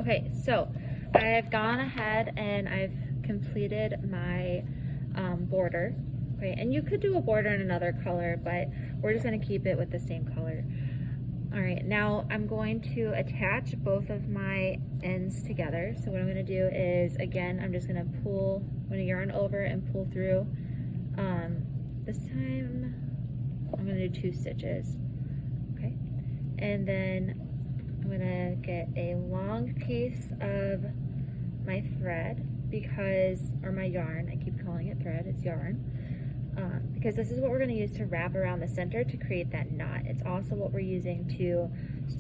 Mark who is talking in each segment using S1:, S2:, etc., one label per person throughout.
S1: Okay, so I've gone ahead and I've completed my border. Okay, and you could do a border in another color, but we're just going to keep it with the same color. All right, now I'm going to attach both of my ends together. So what I'm going to do is, again, I'm just going to pull, I'm going to yarn over and pull through. This time I'm going to do 2 stitches. Okay, and then I'm going to get a long piece of my thread because, or my yarn, I keep calling it thread, it's yarn. Because this is what we're going to use to wrap around the center to create that knot. It's also what we're using to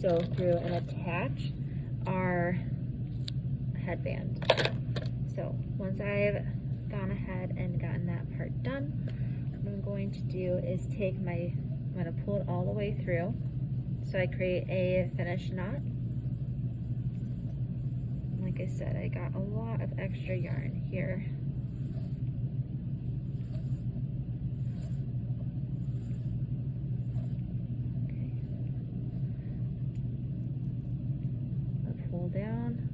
S1: sew through and attach our headband. So once I've gone ahead and gotten that part done, what I'm going to do is take my, I'm going to pull it all the way through so I create a finished knot. Like I said, I got a lot of extra yarn here. Pull down,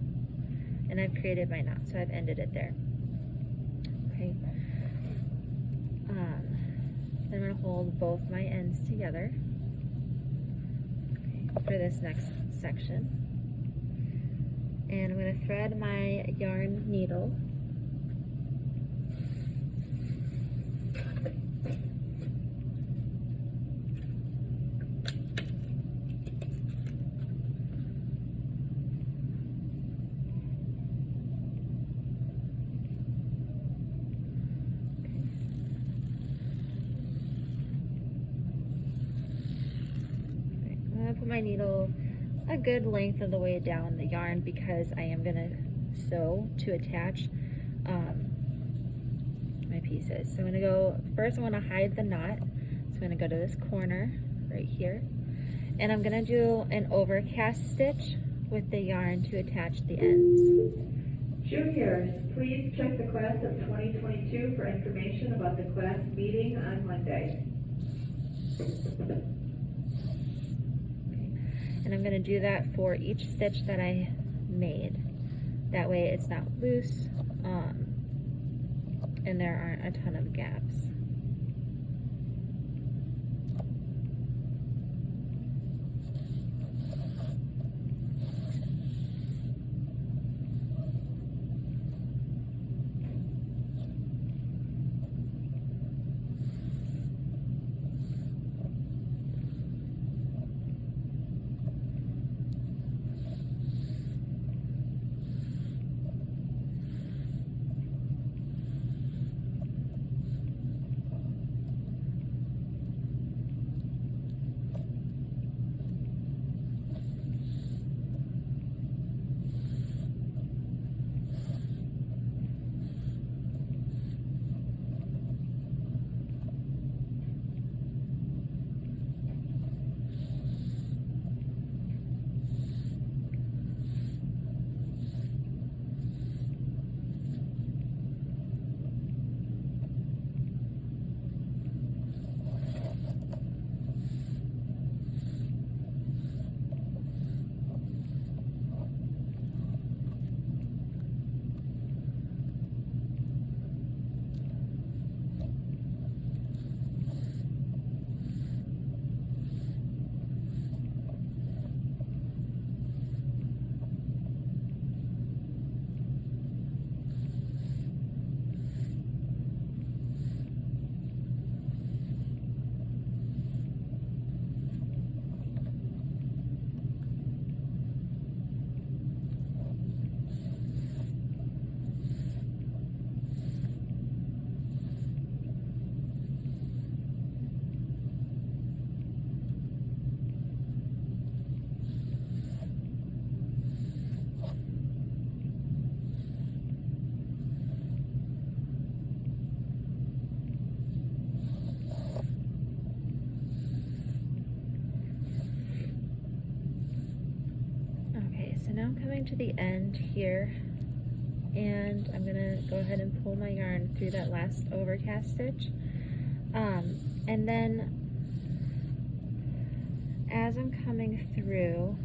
S1: and I've created my knot, so I've ended it there. Okay. Then I'm going to hold both my ends together, okay, for this next section, and I'm going to thread my yarn needle. Put my needle a good length of the way down the yarn because I am going to sew to attach my pieces. So I'm going to go, first I want to hide the knot, so I'm going to go to this corner right here, and I'm going to do an overcast stitch with the yarn to attach the ends.
S2: Juniors, please check the class of 2022 for information about the class meeting on Monday.
S1: And I'm going to do that for each stitch that I made. That way it's not loose and there aren't a ton of gaps. So now I'm coming to the end here, and I'm gonna go ahead and pull my yarn through that last overcast stitch, and then as I'm coming through,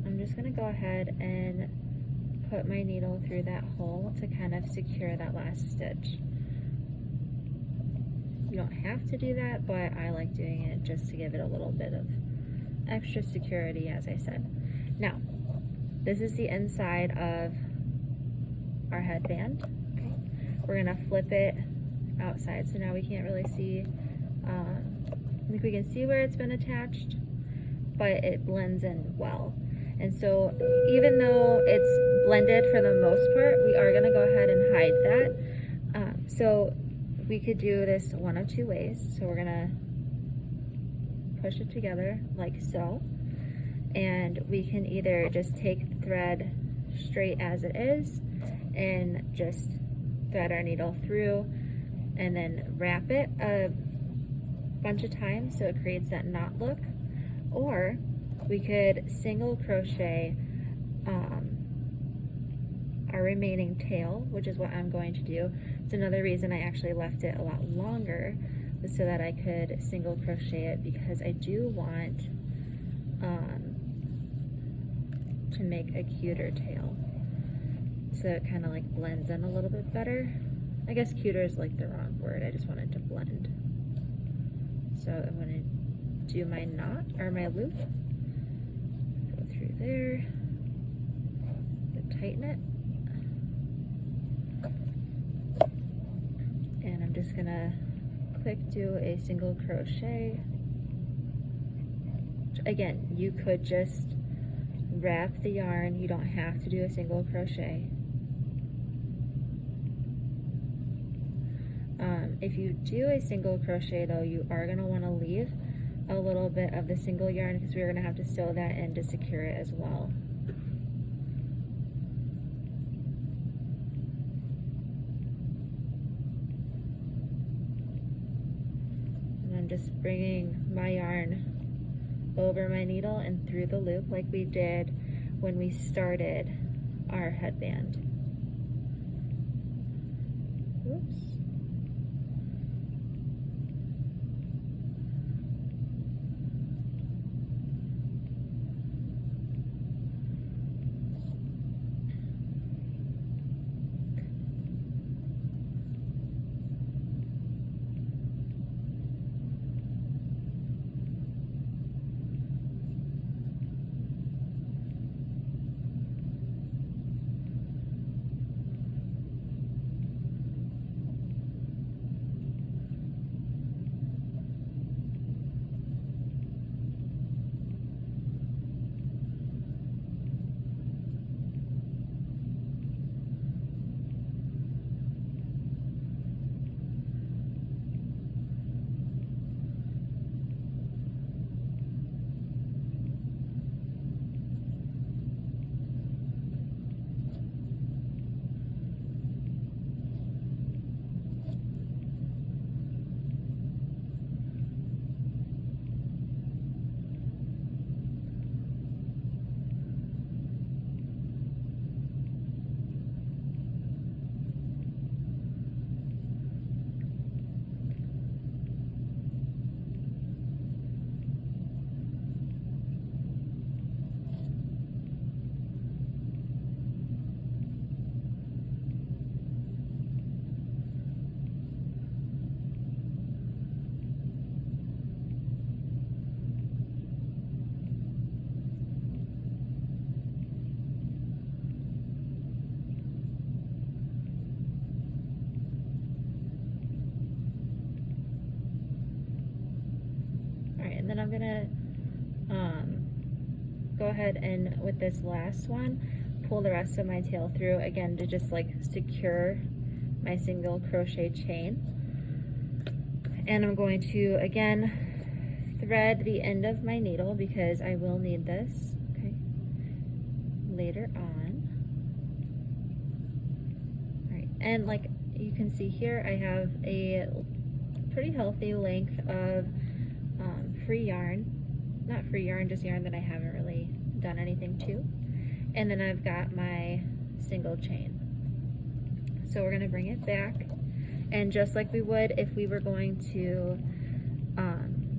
S1: I'm just gonna go ahead and put my needle through that hole to kind of secure that last stitch. You don't have to do that, but I like doing it just to give it a little bit of extra security, as I said. Now, this is the inside of our headband. Okay. We're gonna flip it outside, so now we can't really see, I think we can see where it's been attached, but it blends in well. And so even though it's blended for the most part, we are gonna go ahead and hide that. So we could do this one of two ways. So we're gonna push it together like so. And we can either just take the thread straight as it is and just thread our needle through and then wrap it a bunch of times so it creates that knot look. Or we could single crochet our remaining tail, which is what I'm going to do. It's another reason I actually left it a lot longer, was so that I could single crochet it, because I do want to make a cuter tail, so it kind of like blends in a little bit better. I guess cuter is like the wrong word, I just want it to blend. So I'm going to do my knot, or my loop, go through there, tighten it, and I'm just gonna quick do a single crochet. Again, you could just wrap the yarn, you don't have to do a single crochet. If you do a single crochet though, you are going to want to leave a little bit of the single yarn, because we're going to have to sew that in to secure it as well. And I'm just bringing my yarn over my needle and through the loop like we did when we started our headband. Oops. And then I'm gonna go ahead and with this last one pull the rest of my tail through again to just like secure my single crochet chain. And I'm going to again thread the end of my needle because I will need this, okay, later on. All right, and like you can see here, I have a pretty healthy length of free yarn, not free yarn, just yarn that I haven't really done anything to. And then I've got my single chain. So we're gonna bring it back, and just like we would if we were going to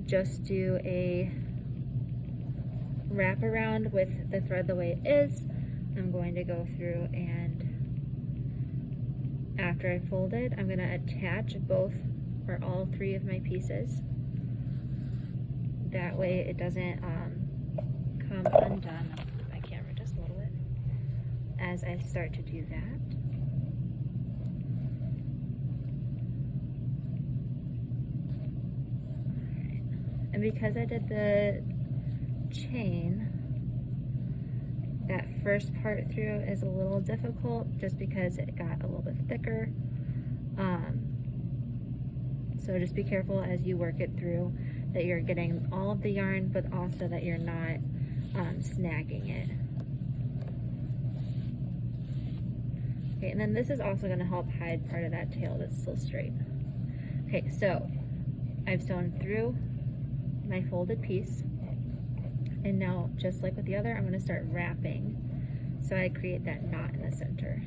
S1: just do a wrap around with the thread the way it is, I'm going to go through and after I fold it, I'm going to attach both or all 3 of my pieces. That way it doesn't come undone. My camera just a little bit as I start to do that. Alright. And because I did the chain, that first part through is a little difficult just because it got a little bit thicker. So just be careful as you work it through that you're getting all of the yarn, but also that you're not snagging it. Okay, and then this is also going to help hide part of that tail that's still straight. Okay, so I've sewn through my folded piece, and now just like with the other, I'm going to start wrapping so I create that knot in the center.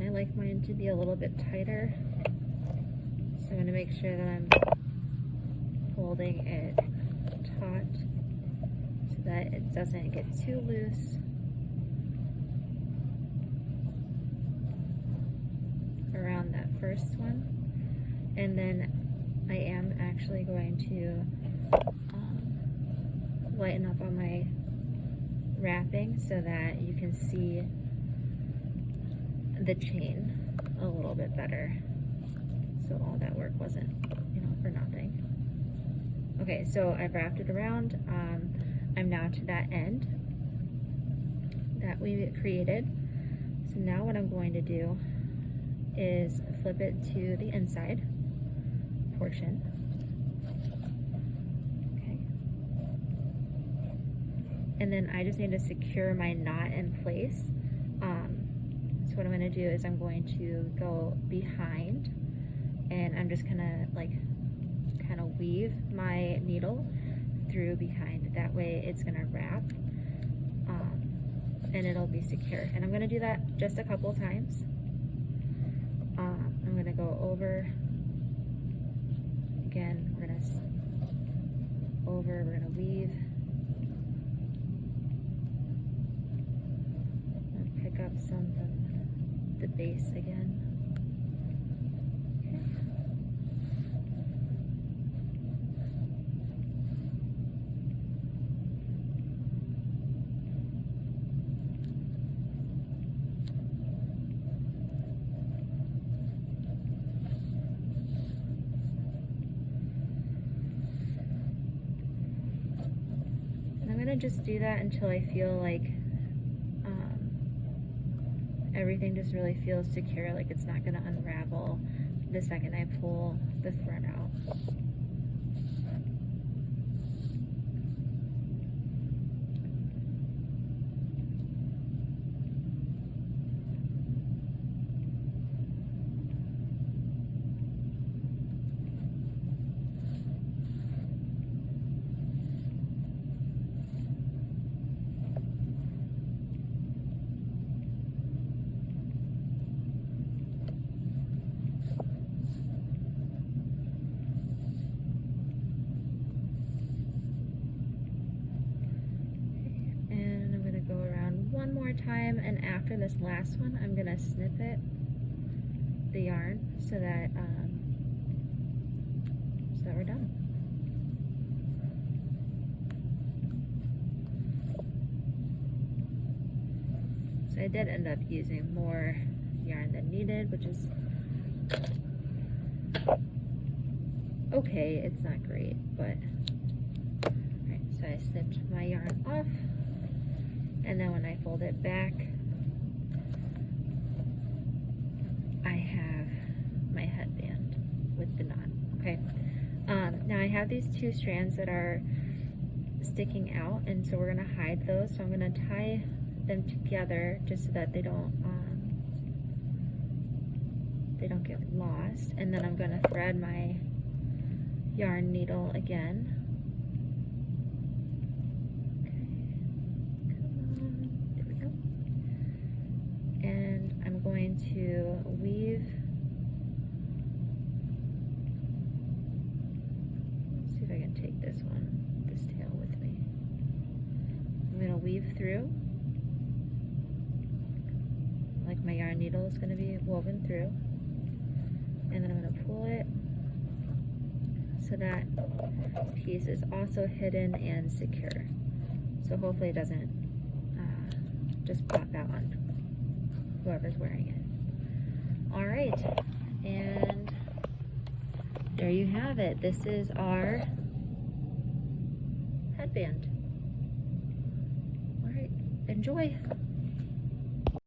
S1: I like mine to be a little bit tighter, so I'm going to make sure that I'm holding it taut so that it doesn't get too loose. Around that first one, and then I am actually going to lighten up on my wrapping so that you can see the chain a little bit better, so all that work wasn't, you know, for nothing. Okay, so I've wrapped it around. I'm now to that end that we created. So now what I'm going to do is flip it to the inside portion. Okay. And then I just need to secure my knot in place. So what I'm going to do is I'm going to go behind, and I'm just gonna like kind of weave my needle through behind. That way it's gonna wrap and it'll be secure. And I'm gonna do that just a couple times. I'm gonna go over again. We're gonna weave. And pick up some from the base again. Okay. And I'm gonna just do that until I feel like everything just really feels secure, like it's not going to unravel the second I pull the thread out. One more time, and after this last one I'm gonna snip it, the yarn, so that we're done. So I did end up using more yarn than needed, which is okay. It's not great, but alright, so I snipped my yarn off. And then when I fold it back, I have my headband with the knot. Okay. Now I have these 2 strands that are sticking out, and so we're going to hide those. So I'm going to tie them together just so that they don't get lost. And then I'm going to thread my yarn needle again. And I'm going to weave. Let's see if I can take this one. weave through. Like my yarn needle is going to be woven through. And then I'm going to pull it so that piece is also hidden and secure. So hopefully it doesn't just pop out on whoever's wearing it. All right, and there you have it. This is our headband. All right, enjoy.